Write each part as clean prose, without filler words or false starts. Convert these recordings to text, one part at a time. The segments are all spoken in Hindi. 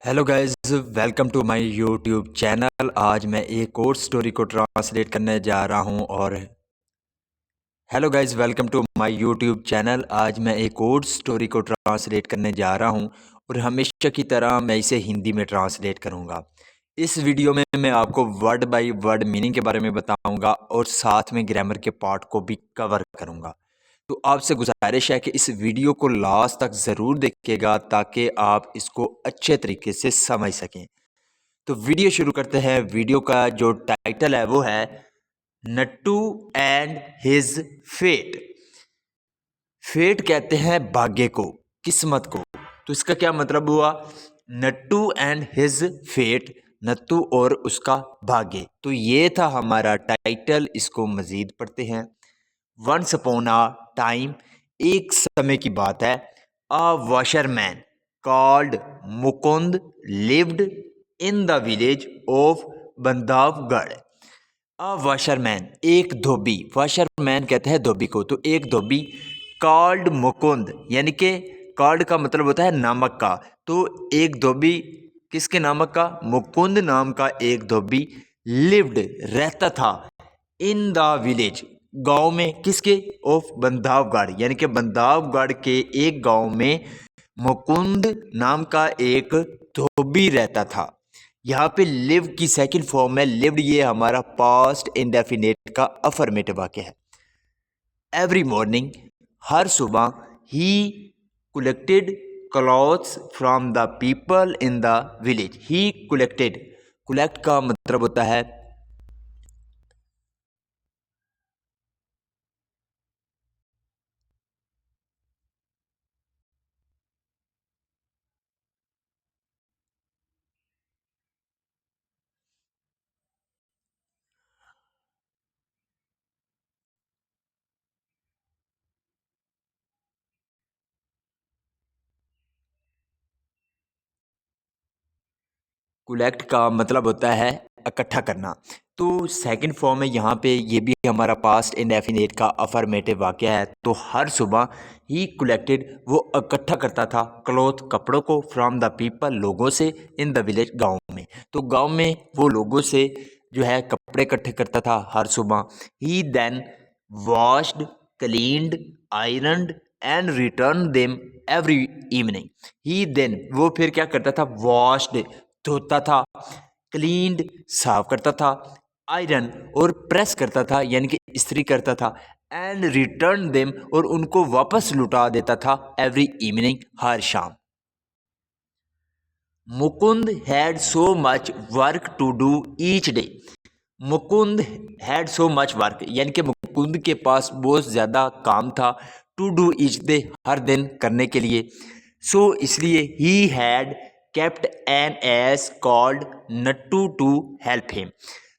Hello guys, welcome to my YouTube channel. आज मैं एक और स्टोरी को ट्रांसलेट करने जा रहा हूं और hello guys, welcome to my YouTube channel. आज मैं एक और स्टोरी को ट्रांसलेट करने जा रहा हूं और हमेशा की तरह मैं इसे हिंदी में ट्रांसलेट करूंगा। इस वीडियो में मैं आपको वर्ड बाय वर्ड मीनिंग के बारे में बताऊंगा और साथ में ग्रामर के पार्ट को भी कवर करूंगा। तो आपसे गुजारिश है कि इस वीडियो को लास्ट तक ज़रूर देखिएगा ताकि आप इसको अच्छे तरीके से समझ सकें। तो वीडियो शुरू करते हैं। वीडियो का जो टाइटल है वो है Nattu and his fate. Fate कहते हैं भाग्य को, किस्मत को। तो इसका क्या मतलब हुआ? Nattu and his fate, Nattu और उसका भाग्य। तो ये था हमारा टाइटल। इसको मज़ीद पढ़ते हैं। वंस अपॉन अ टाइम, एक समय की बात है। A washerman called Mukund lived in the village of Bandhavgarh. A washerman, एक धोबी। वॉशरमैन कहते हैं धोबी को। तो एक धोबी कॉल्ड मुकुंद, यानी कि कॉल्ड का मतलब होता है नामक का। तो एक धोबी किसके नामक का? मुकुंद नाम का एक धोबी लिव्ड, रहता था, इन द विलेज, गांव में। किसके? ऑफ बंधवगढ़, यानी कि बंधवगढ़ के एक गांव में मुकुंद नाम का एक धोबी रहता था। यहाँ पे लिव की सेकंड फॉर्म है लिव्ड। ये हमारा पास्ट इंडेफिनेट का अफर्मेटिव वाक्य है। एवरी मॉर्निंग, हर सुबह, ही collected clothes from the people in the village. He collected, collect का मतलब होता है कलेक्ट का मतलब होता है इकट्ठा करना। तो सेकंड फॉर्म में यहाँ पे ये भी हमारा पास्ट इंडेफिनेट का अफर्मेटिव वाक्य है। तो हर सुबह ही कलेक्टेड, वो इकट्ठा करता था, क्लॉथ, कपड़ों को, फ्रॉम द पीपल, लोगों से, इन द विलेज, गांव में। तो गांव में वो लोगों से जो है कपड़े इकट्ठे करता था हर सुबह। He then washed, cleaned, ironed and return them every evening. He then, वो फिर क्या करता था? वॉश्ड, धोता था, क्लीन्ड, साफ करता था, आयरन, और प्रेस करता था, यानी कि इस्त्री करता था, एंड रिटर्न देम, और उनको वापस लुटा देता था, एवरी इवनिंग, हर शाम। Mukund had so much work to do each day. Mukund had so much work, यानी कि मुकुंद के पास बहुत ज़्यादा काम था। टू डू ईच डे, हर दिन करने के लिए। सो इसलिए ही had kept an ass called Nattu to help him.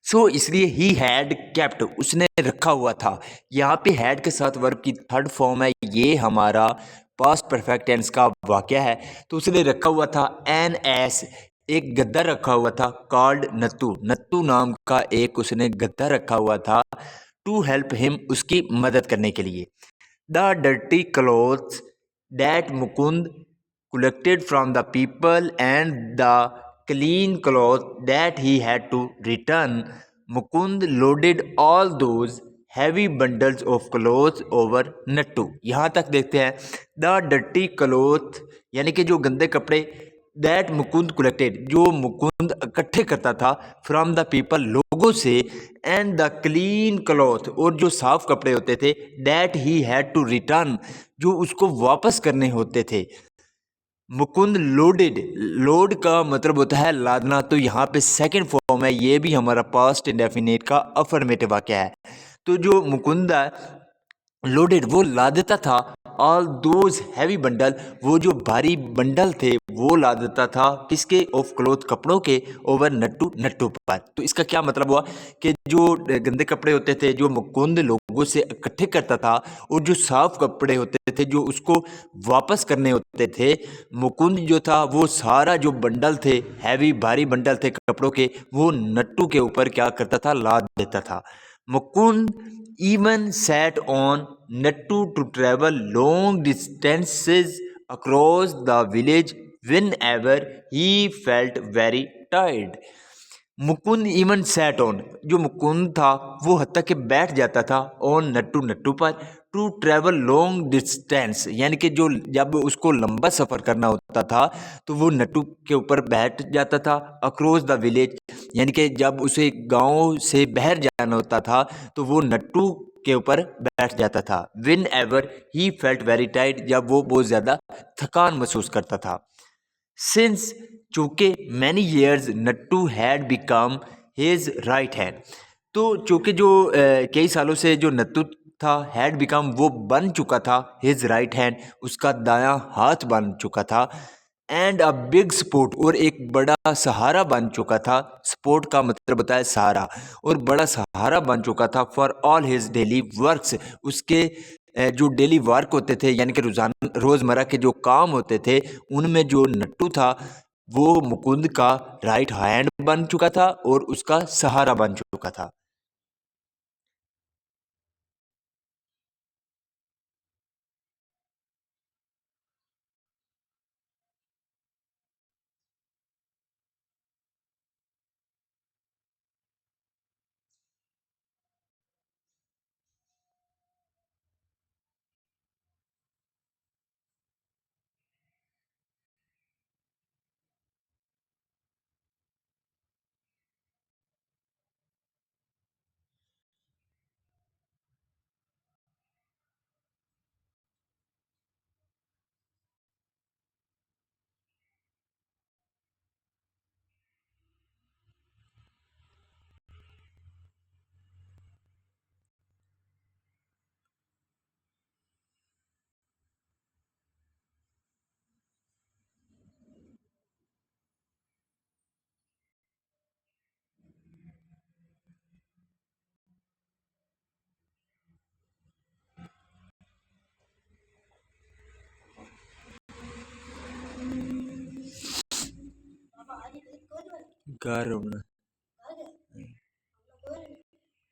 So इसलिए ही हैड केप्ट, उसने रखा हुआ था। यहाँ पे हैड के साथ वर्ब की थर्ड फॉर्म है। ये हमारा पास्ट परफेक्ट टेंस का वाक्य है। तो उसने रखा हुआ था एन एस, एक गद्दा रखा हुआ था, कॉल्ड नत्तू, नत्तू नाम का एक उसने गद्दा रखा हुआ था, टू हेल्प हिम, उसकी मदद करने के लिए। The dirty clothes that Mukund collected from the people and the clean clothes that he had to return, Mukund loaded all those heavy bundles of clothes over Nattu। यहाँ तक देखते हैं। द डर्टी क्लोथ, यानी कि जो गंदे कपड़े, दैट मुकुंद कलेक्टेड, जो मुकुंद इकट्ठे करता था, फ्रॉम द पीपल, लोगों से, एंड द क्लीन क्लॉथ, और जो साफ कपड़े होते थे, that he had to return, जो उसको वापस करने होते थे। मुकुंद लोडेड, लोड का मतलब होता है लादना। तो यहाँ पे सेकंड फॉर्म है। ये भी हमारा पास्ट इंडेफिनिट का अफर्मेटिव वाक्य है। तो जो मुकुंद लोडेड, वो ला देता था, ऑल दोज हैवी बंडल, वो जो भारी बंडल थे वो ला देता था, किसके? ऑफ क्लोथ, कपड़ों के, ओवर नट्टू, नट्टू पर। तो इसका क्या मतलब हुआ कि जो गंदे कपड़े होते थे जो मुकुंद लोगों से इकट्ठे करता था, और जो साफ कपड़े होते थे जो उसको वापस करने होते थे, मुकुंद जो था वो सारा जो बंडल थे, हैवी भारी बंडल थे कपड़ों के, वो नट्टू के ऊपर क्या करता था? लाद देता था। Mukund even sat on Nattu to travel long distances across the village whenever he felt very tired. Mukund even sat on, जो मुकुंद था वो हत्ता के बैठ जाता था ऑन नट्टू नट्टू पर टू ट्रेवल लॉन्ग डिस्टेंस, यानी कि जो जब उसको लंबा सफ़र करना होता था तो वो नट्टू के ऊपर बैठ जाता था अक्रॉस द विलेज, यानी कि जब उसे गांव से बाहर जाना होता था तो वो नट्टू के ऊपर बैठ जाता था। Win ever he felt very tight, जब वो बहुत ज़्यादा थकान महसूस करता था। सिंस, चूँकि many years Nattu had become his right hand, तो चूँकि जो कई सालों से जो नट्टू था हैड बिकम वो बन चुका था हिज राइट हैंड, उसका दायां हाथ बन चुका था। एंड अ बिग सपोर्ट, और एक बड़ा सहारा बन चुका था। सपोर्ट का मतलब होता है सहारा, और बड़ा सहारा बन चुका था for all his daily works, उसके जो डेली वर्क होते थे यानी कि रोज़मर्रा के जो काम होते थे उनमें जो नट्टू था वो मुकुंद का राइट हैंड बन चुका था और उसका सहारा बन चुका था।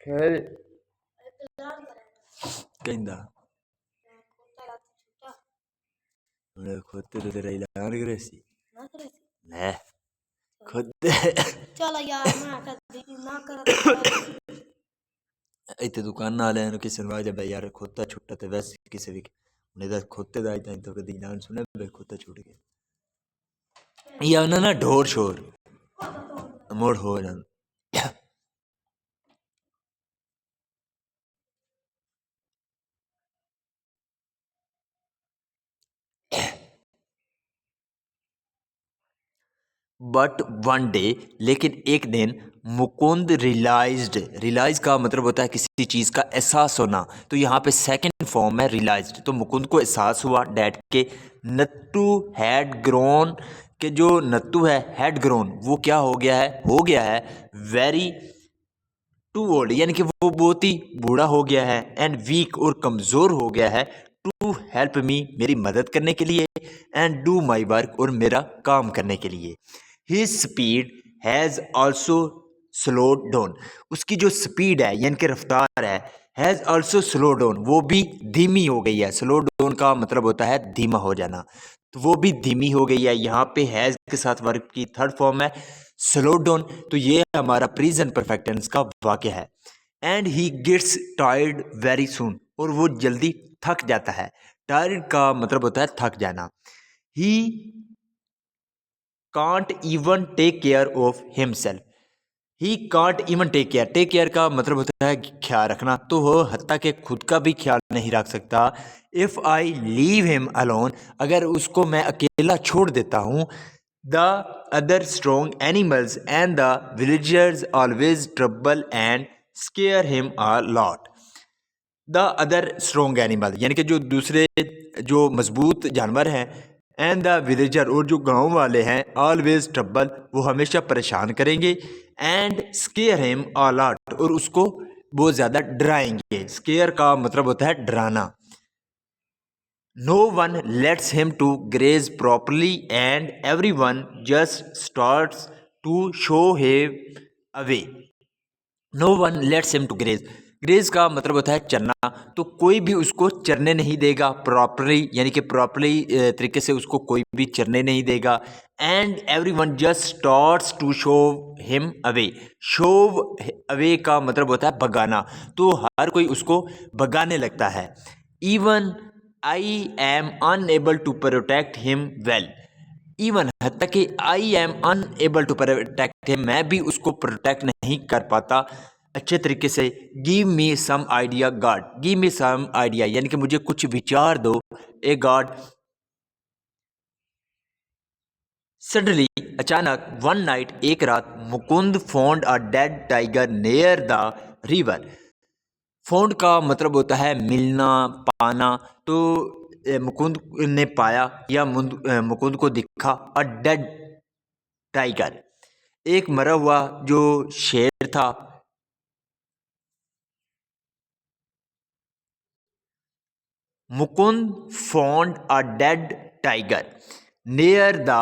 खैर कहंदा खुद तो तेरा ऐलान करे सी ले खुद चलो यार ना कर ना कर ਇੱਥੇ ਦੁਕਾਨਾਂ ਵਾਲਿਆਂ ਨੂੰ ਕਿਸੇ ਨੂੰ ਆਜਾ ਬਈ ਯਾਰ ਖੋਤਾ ਛੁੱਟਾ ਤੇ ਵੈਸੇ ਕਿਸੇ ਵੀ ਉਹਨੇ ਦਾ ਖੋਤੇ ਦਾ ਇਦਾਂ ਤਾਂ ਕਦੀ ਨਾਮ ਸੁਣਿਆ ਬਈ ਖੋਤਾ ਛੁੱਟ ਗਿਆ ਜਾਂ ਉਹਨਾਂ ਨਾ ਢੋਰ ਸ਼ੋਰ ਮੋੜ ਹੋ ਜਾਂਦਾ। बट वन डे, लेकिन एक दिन मुकुंद रियलाइज का मतलब होता है किसी चीज़ का एहसास होना, तो यहाँ पे सेकंड फॉर्म है रियलाइज्ड। तो मुकुंद को एहसास हुआ डैट के नट्टू हैड ग्रोन, के जो नट्टू है हैड ग्रोन वो क्या हो गया है वेरी टू ओल्ड, यानी कि वो बहुत ही बूढ़ा हो गया है, एंड वीक और कमज़ोर हो गया है, टू हेल्प मी मेरी मदद करने के लिए, एंड डू माई वर्क और मेरा काम करने के लिए। His speed has also slowed down, उसकी जो स्पीड है यानी कि रफ्तार है हैज़ ऑल्सो स्लो डाउन, वो भी धीमी हो गई है। स्लो डाउन का मतलब होता है धीमा हो जाना, तो वो भी धीमी हो गई है। यहाँ पे हैज़ के साथ वर्ब की थर्ड फॉर्म है स्लो डाउन, तो ये हमारा प्रेजेंट परफेक्ट टेंस का वाक्य है। And he gets tired very soon, और वो जल्दी थक जाता है। टायर्ड का मतलब होता है थक जाना। He can't even take care of himself, he can't even take care का मतलब होता है ख्याल रखना, तो वो हत्ता के खुद का भी ख्याल नहीं रख सकता। If I leave him alone, अगर उसको मैं अकेला छोड़ देता हूँ। The other strong animals and the villagers always trouble and square him a lot. The other strong animal यानी कि जो दूसरे जो मजबूत जानवर हैं, एंड द विलेजर और जो गांव वाले हैं, ऑलवेज ट्रबल वो हमेशा परेशान करेंगे, and square him a lot और उसको बहुत ज़्यादा डराएंगे। स्केयर का मतलब होता है डराना। No one lets him to graze properly and everyone just starts to shoo him away. No one lets him to graze, graze का मतलब होता है चरना, तो कोई भी उसको चरने नहीं देगा प्रॉपरली, यानी कि प्रॉपरली तरीके से उसको कोई भी चरने नहीं देगा। And everyone just starts to shove him away. Shove away का मतलब होता है भगाना, तो हर कोई उसको भगाने लगता है। Even I am unable to protect him well. Even हत्ता कि I am unable to protect him, मैं भी उसको प्रोटेक्ट नहीं कर पाता अच्छे तरीके से। Give me some idea god, give me some idea यानी कि मुझे कुछ विचार दो ए गॉड। सडनली अचानक वन नाइट एक रात Mukund found a dead tiger near the river. Found का मतलब होता है मिलना पाना, तो मुकुंद ने पाया या मुकुंद को दिखा अ डेड टाइगर, एक मरा हुआ जो शेर था। Mukund found a dead tiger near the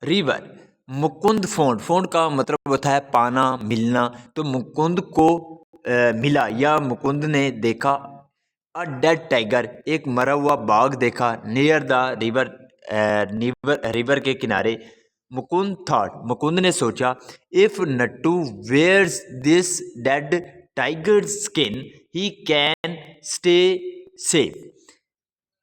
river. Mukund found, found का मतलब होता है पाना मिलना, तो मुकुंद को मिला या मुकुंद ने देखा अ डेड टाइगर, एक मरा हुआ बाघ देखा नियर द रिवर, रिवर के किनारे। मुकुंद थॉट, मुकुंद ने सोचा if Nattu wears this dead tiger skin he can stay safe.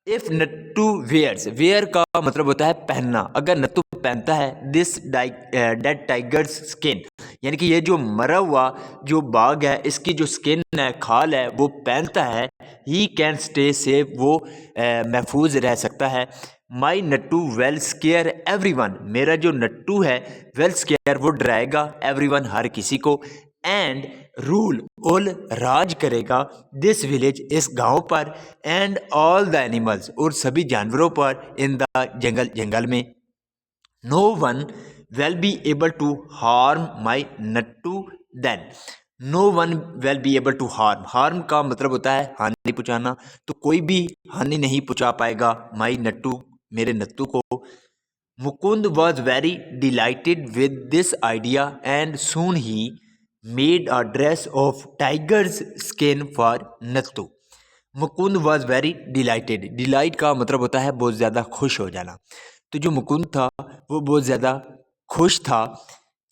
If Nattu wears, wear का मतलब होता है पहनना, अगर नट्टू पहनता है दिस डेड टाइगर स्किन, यानी कि ये जो मरा हुआ जो बाघ है इसकी जो स्किन है खाल है वो पहनता है, ही कैन स्टे सेफ, वो महफूज रह सकता है। माई नट्टू वेल स्केयर एवरीवन, मेरा जो नट्टू है वेल स्केयर वो डराएगा एवरीवन हर किसी को। एंड रूल ऑल, राज करेगा दिस विलेज, इस गांव पर। एंड ऑल द एनिमल्स, और सभी जानवरों पर। इन द जंगल, जंगल में। No one will be able to harm my Nattu then. No one will be able to harm, harm का मतलब होता है हानि पहुँचाना, तो कोई भी हानि नहीं पहुँचा पाएगा माई नट्टू, मेरे नट्टू को। Mukund was very delighted with this idea and soon he made a dress of tiger's skin for Nattu. Mukund was very delighted, delight का मतलब होता है बहुत ज़्यादा खुश हो जाना, तो जो मुकुंद था वो बहुत ज़्यादा खुश था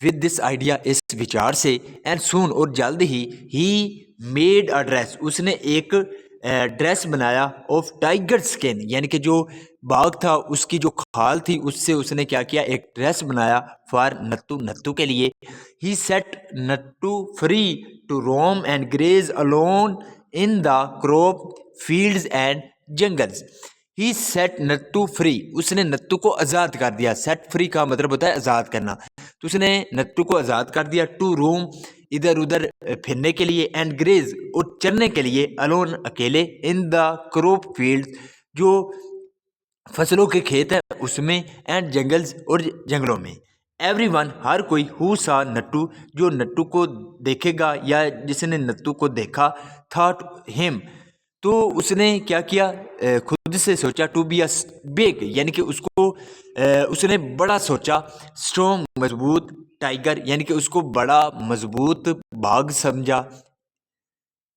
विद दिस आइडिया, इस विचार से। एंड सून, और जल्द ही मेड अ ड्रेस, उसने एक ड्रेस बनाया ऑफ टाइगर स्किन, यानी कि जो बाघ था उसकी जो खाल थी उससे उसने क्या किया, एक ड्रेस बनाया फॉर नत्तू, नत्तू के लिए। He set Nattu free to roam and graze alone in the crop fields and jungles. He set Nattu free, उसने नट्टू को आज़ाद कर दिया। सेट फ्री का मतलब होता है आज़ाद करना, तो उसने नट्टू को आज़ाद कर दिया। टू रोम, इधर उधर फिरने के लिए। एंड ग्रेज, और चरने के लिए। अलोन, अकेले। इन द क्रॉप फील्ड, जो फसलों के खेत हैं उसमें। एंड जंगल्स, और जंगलों में। एवरीवन, हर कोई। हु सा नट्टू, जो नट्टू को देखेगा या जिसने नट्टू को देखा। थॉट हिम, तो उसने क्या किया, खुद से सोचा। टू बी अ बिग, यानी कि उसको उसने बड़ा सोचा। स्ट्रॉन्ग, मजबूत। टाइगर, यानी कि उसको बड़ा मजबूत बाघ समझा।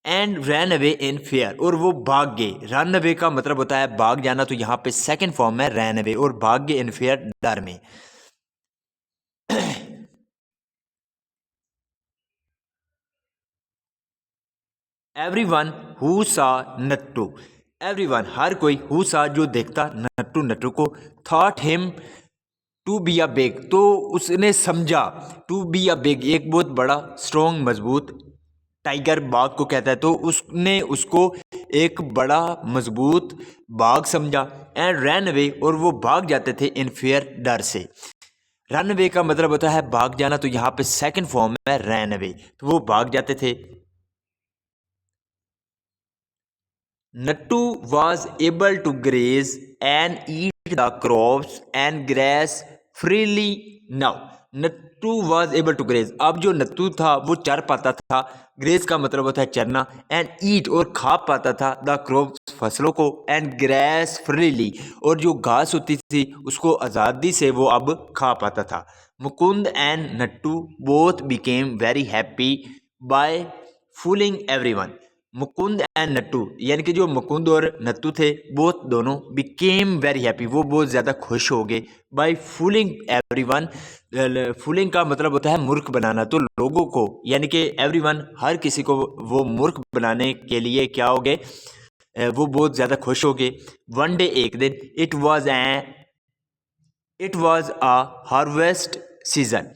And run away in fair, और वो भाग गए। रन अवे का मतलब होता है भाग जाना, तो यहाँ पे सेकंड फॉर्म है रन अवे, और भाग गए इन फेयर, डर में। एवरीवन हु सा नट्टू, एवरीवन, हर कोई। हु सा, जो देखता नट्टू, नट्टू को। Thought him to be a big, तो उसने समझा। टू बी अ बिग, एक बहुत बड़ा स्ट्रॉन्ग मजबूत। टाइगर, बाघ को कहता है, तो उसने उसको एक बड़ा मजबूत बाघ समझा। एंड रन अवे, और वो भाग जाते थे इन फेयर, डर से। रन अवे का मतलब होता है भाग जाना, तो यहाँ पे सेकंड फॉर्म है रन अवे, तो वो भाग जाते थे। Nattu was able to graze and eat the crops and grass freely now. Nattu was able to graze, अब जो नट्टू था वो चर पाता था। ग्रेज का मतलब होता है चरना। एंड ईट, और खा पाता था द क्रॉप्स, फसलों को। एंड ग्रेस फ्रीली, और जो घास होती थी उसको आज़ादी से वो अब खा पाता था। Mukund and Nattu both became very happy by fooling everyone. Mukund and Nattu यानी कि जो मुकुंद और नट्टू थे वो दोनों बिकेम वेरी हैप्पी, वो बहुत ज़्यादा खुश हो गए बाय फूलिंग एवरीवन। फूलिंग का मतलब होता है मूर्ख बनाना, तो लोगों को यानी कि एवरीवन हर किसी को वो मूर्ख बनाने के लिए क्या हो गए, वो बहुत ज़्यादा खुश हो गए। वन डे एक दिन it was a harvest season,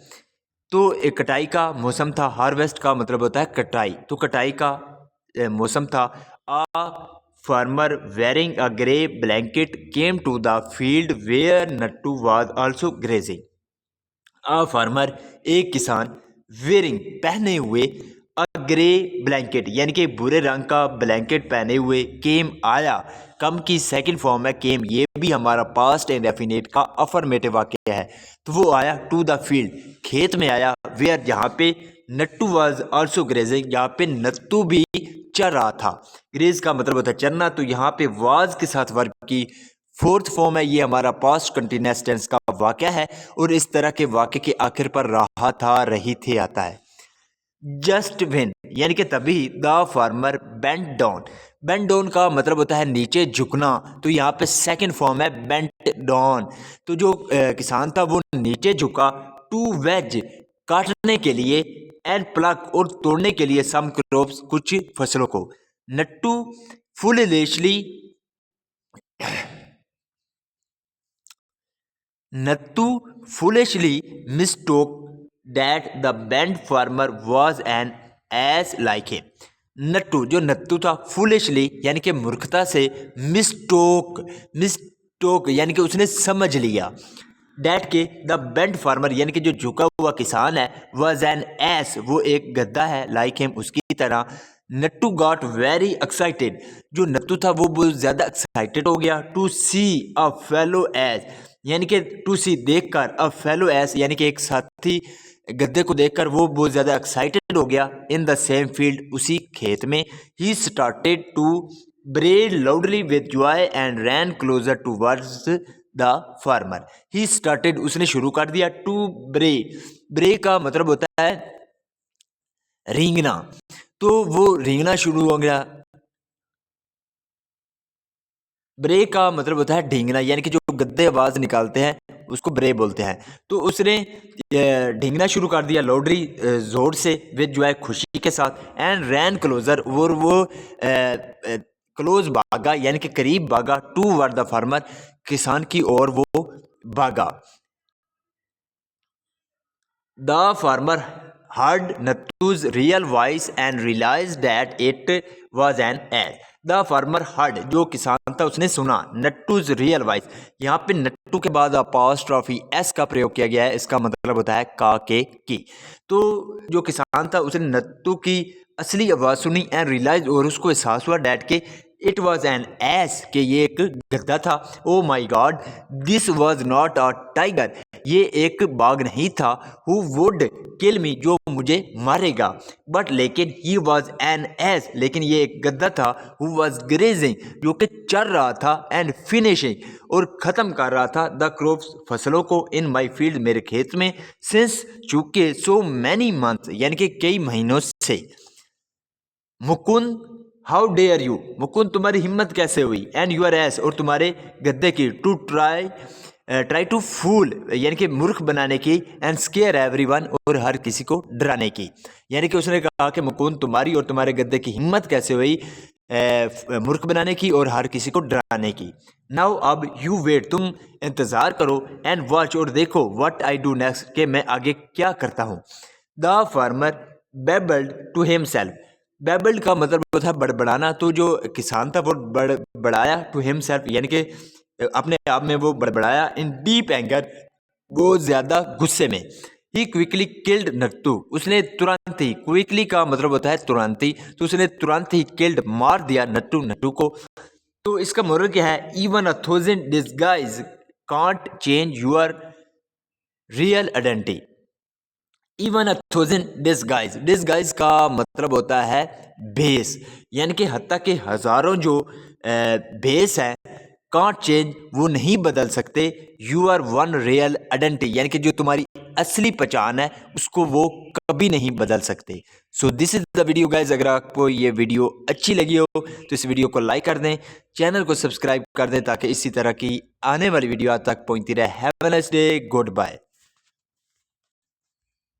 तो एक कटाई का मौसम था। हार्वेस्ट का मतलब होता है कटाई, तो कटाई का मौसम था। A farmer wearing a grey blanket came to the field where Nattu was also grazing. A farmer एक किसान, वेयरिंग पहने हुए, अ ग्रे ब्लैंकेट यानी कि भूरे रंग का ब्लैंकेट पहने हुए, केम आया, कम की सेकंड फॉर्म है केम, ये भी हमारा पास्ट इंडेफिनिट का अफर्मेटिव वाक्य है। तो वो आया टू द फील्ड, खेत में आया, वेयर जहाँ पे नट्टू वाज आल्सो ग्रेजिंग, यहाँ पे नट्टू भी चर रहा था। ग्रेज का मतलब होता है चरना, तो यहाँ पे वाज के साथ वर्ब की फोर्थ फॉर्म है, ये हमारा पास्ट कंटिन्यूअस टेंस का वाक्य है और इस तरह के वाक्य के आखिर पर रहा था, रही थे आता है। जस्ट व्हेन यानी कि तभी, the farmer bent down, bent down का मतलब होता है नीचे झुकना, तो यहाँ पे सेकंड फॉर्म है बेंट डाउन। तो जो किसान था वो नीचे झुका, टू वेज काटने के लिए, एंड प्लक और तोड़ने के लिए, सम क्रॉप्स कुछ फसलों को। Nattu foolishly Nattu foolishly mistook that the bent farmer was an ass like him। Nattu जो नत्तू था फुलिशली यानी कि मूर्खता से, मिस्टोक यानी कि उसने समझ लिया, डैट के द बेंट फार्मर यानी कि जो झुका हुआ किसान है, वॉज एन एस वो एक गद्दा है, लाइक हिम उसकी तरह। नट्टू गॉट वेरी एक्साइटेड, जो नट्टू था वो बहुत ज़्यादा एक्साइटेड हो गया, to see a fellow ass यानी कि टू सी देखकर, अ फेलो एस यानी कि एक साथी गद्दे को देखकर वो बहुत ज़्यादा एक्साइटेड हो गया। इन द सेम फील्ड उसी खेत में, he started to bray loudly with joy and ran closer towards the farmer. He started उसने शुरू कर दिया, टू ब्रे, ब्रे का मतलब होता है रेंगना, तो वो रेंगना शुरू हो गया। ब्रे का मतलब होता है ढींगना यानी कि जो गद्दे आवाज निकालते हैं उसको ब्रे बोलते हैं। तो उसने ढींगना शुरू कर दिया लाउडली जोर से, विद जो है खुशी के साथ, एंड रैन क्लोजर और वो क्लोज भागा यानी कि करीब भागा, टू वर्ड द फार्मर किसान की ओर वो भागा। The farmer heard Nattu's real voice and realized that it was an ass। The farmer heard जो किसान था उसने सुना, नट्टूज रियल वॉइस, यहाँ पे नट्टू के बाद अपॉस्ट्रॉफी एस का प्रयोग किया गया है, इसका मतलब होता है का के की। तो जो किसान था उसने नट्टू की असली आवाज़ सुनी एंड रियलाइज और उसको एहसास हुआ डैट के इट वॉज एन एस के ये एक गद्दा था। Oh my god, this was not a tiger, ये एक बाघ नहीं था, हु वुड किल मी जो मुझे मारेगा, बट लेकिन ही वॉज एन एस लेकिन ये एक गद्दा था, हु वॉज ग्रेजिंग जो कि चर रहा था, एंड फिनिशिंग और ख़त्म कर रहा था, द क्रॉप्स फसलों को, इन माई फील्ड मेरे खेत में, सिंस चूंकि सो मैनी मंथ्स यानी कि कई महीनों से। Mukund how dare you, Mukund तुम्हारी हिम्मत कैसे हुई, एंड यूर एस और तुम्हारे गद्दे की, टू ट्राई टू फूल यानी कि मूर्ख बनाने की, एंड स्केयर एवरीवन और हर किसी को डराने की। यानी कि उसने कहा कि मुकुंद तुम्हारी और तुम्हारे गद्दे की हिम्मत कैसे हुई मूर्ख बनाने की और हर किसी को डराने की। नाउ अब यू वेट, तुम इंतज़ार करो, एंड वॉच और देखो, व्हाट आई डू नेक्स्ट कि मैं आगे क्या करता हूँ। द फार्मर बेबल्ड टू हिमसेल्फ, बेबल्ड का मतलब होता है बड़बड़ाना, तो जो किसान था वो बड़बड़ाया टू हिमसेल्फ यानी कि अपने आप में वो बड़बड़ाया, इन डीप एंगर वो ज़्यादा गुस्से में। ही क्विकली किल्ड नट्टू, उसने तुरंत ही, क्विकली का मतलब होता है तुरंत ही, तो उसने तुरंत ही किल्ड मार दिया नट्टू को। तो इसका मोरल क्या है, even a thousand disguise can't change your real identity. Even a thousand disguise, disguise का मतलब होता है भेस, यानी कि हत्ता के हजारों जो भेस है, कांट चेंज, वो नहीं बदल सकते। You are one real identity, यानी कि जो तुम्हारी असली पहचान है उसको वो कभी नहीं बदल सकते। So this is the video guys. अगर आपको ये वीडियो अच्छी लगी हो तो इस वीडियो को लाइक कर दें, चैनल को सब्सक्राइब कर दें ताकि इसी तरह की आने वाली वीडियो आप तक पहुंचती रहे। Have a nice day, good bye.